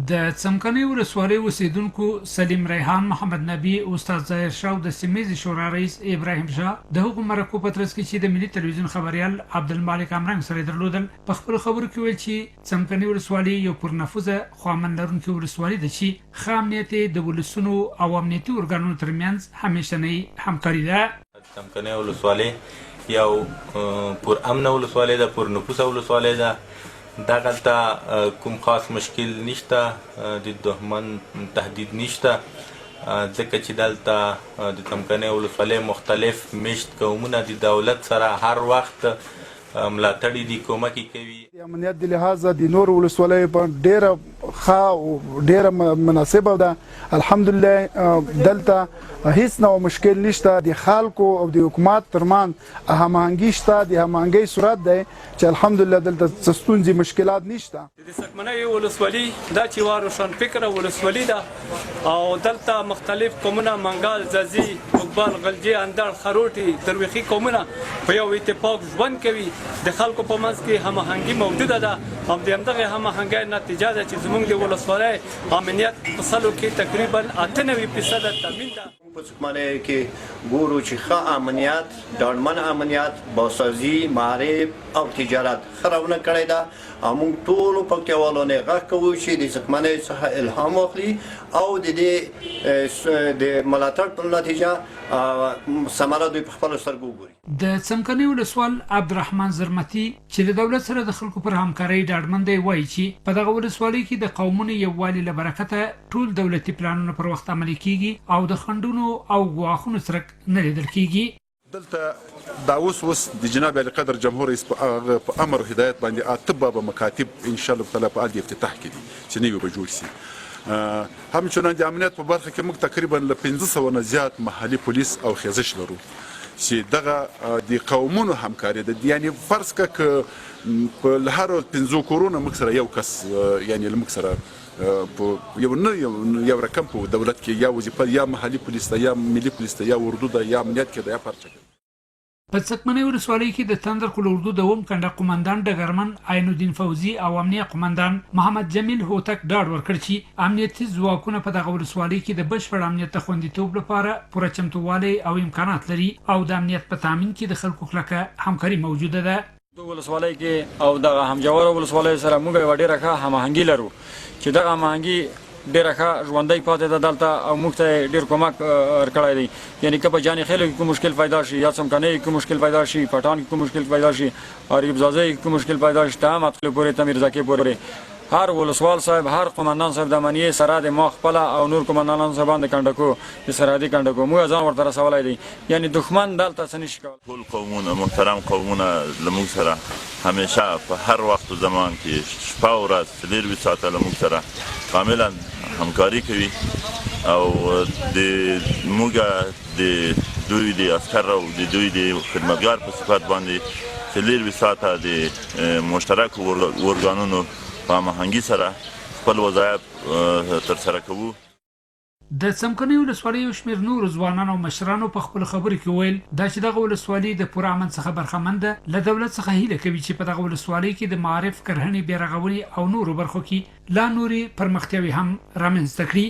د څمکنیو ولسوالۍ اوسیدونکو سلیم ریحان، محمد نبی، استاد ظاهر شاه او د سیمې شورا رئیس ابراهیم شاه د هغو مرکو په ترڅ کې چې د ملي تلویزیون خبريال عبدالمالک امرنګ سره درلودل په خپل خبرو کې ویل چې څمکنیو ولسوالۍ یو پرنفوذه خوامن لرونکې ولسوالۍ ده چې ښه امنیت د ولسونو او امنیتي ارګانونو ترمنځ همیشنۍ همکاري ده. څمکنیو ولسوالۍ یو پر امن ولسوالۍ ده، پر نفوذه ولسوالۍ ده. دغلته کوم خاص مشکل نشته، د دښمن تهدید نشته، ځکه چې دلته د څمکنیو ولسوالۍ مختلف میشت قومونه د دولت سره هر وخت ملاتړي دي، کومک کوي. د امنیت د لحاظه د نور ولسوالیو په ډیره ښه او ډیره مناسبه ده. الحمدلله دلته هیڅ نوع مشکل نشته، د خلکو او د حکومت ترمنځ هماهنګي شته، د هماهنګۍ صورت دی چې الحمدلله دلته څه ستونزې مشکلات نشته. د څمکنیو ولسوالي دا چې وا روشنفکره ولسوالي ده او دلته مختلف قومونه منګال، ځاځي، اوبال، غلجي، اندړ، خروټي، درویخي قومونه په یو اتفاق ژوند کوي. د خلکو په منځ کې هماهنګي موجوده ده او د همدغې هماهنګۍ نتیجه ده چې زموږ د ولسوالۍ امنیت په سلو کې تقریبا 98% تامین ده. په څمکنیو کې ګورو چې ښه امنیت، ډاډمن امنیت، باسازي، معارف او تجارت خرابونه کړې ده او موږ ټولو پکتیاوالو نه غږ کوو چې د څمکنیو څخه الهام واخلي او د دې د ملاتړ په نتیجه ثمره دوی په خپلو سترګو وګوري. د څمکنیو ولسوال عبدالرحمن زرمتي چې د دولت سره د خلکو پر همکارۍ ډاډمن دی، وایي چې په دغه ولسوالۍ کې د قومونو یووالي له برکته ټول دولتي پلانونه پر وخت عملي کیږي او د خنډونو او ګواښونو څرک نه لیدل کیږي. دلته دا اوس د جناب علي قدر جمهور رئیس په امر او هدایت باندې اته بابه مکاتب ان شاء الله تعالی په عادي افتتاح کړي چې نوي به جوړ شي. همچنان د امنیت په برخه کې موږ تقریبا له 500 نه زیات محلي پولیس او خیزش لرو چې دغه د قومونو همکاري ده. یعنی فرض کړه په لهر 5 کورونه موږ سره یو کس یعنی موږ سره په یو رقم په دولت کې یا وظیفه یا محلي پولیس ده یا ملي پولیس ده یا اردو ده یا امنیت کې ده یا پرچه کې. په څمکنیو ولسوالۍ کې د تندر کل اردو دوم کنډه قومندان ډګرمن عین الدین فوزي او امنیه قومندان محمد جمیل هوتک ډاډ ورکړ چې امنیتي ځواکونه په دغه ولسوالۍ کې د بشپړ امنیت د خوندیتوب لپاره پوره چمتووالی او امکانات لري او د امنیت په تامین کې د خلکو کلکه همکاري موجوده ده. د ولسوالۍ کې او د همجواره ولسوالۍ سره موږ یو ډیره ښه هماهنګي لرو چې دغه هماهنګي ډیره ښه ژوندۍ پاتې ده دلته او موږ ته ډیر کومک ورکړی دی. یعنی که په جاني خیلو کې کوم مشکل پیدا شي یا څمکنیو کې کوم مشکل پیدا شي، پټان کې کوم مشکل پیدا شي، اریب ځاځي کې کوم مشکل پیدا شي، تمام پورې تمیر زکه پورې هر ولسوال صاحب، هر قومندان صاحب د امنیې سره د ما خپل او نور قومندانانو صاحبان د کنډکو د سرحدي کنډکو موږ ځان ورته رسولی دی. یعنی دښمن دلته څه نشي کولی. ټول قومونه محترم قومونه له موږ سره همیشه په هر وخت و زمان کې شپه او ورځ 24 ساعته له موږ سره کاملا همکاري کوي او د موږ د دوی د عسکر او د دوی د خدمتګار په صفت باندې 24 ساعته د مشترکو ارګانونو په هماهنګي سره خپل وظایف ترسره کوو. د څمکنیو ولسوالۍ یو شمېر نورو ځوانانو او مشرانو په خپلو خبرو کې ویل دا چې دغه ولسوالۍ د پوره امن څخه برخمن ده، له دولت څخه هیله کوي چې په دغه ولسوالۍ کې د معارف، کرهنې، بیا رغونې او نورو برخو کې لا نورې پرمختیاوې هم رامنځته کړي.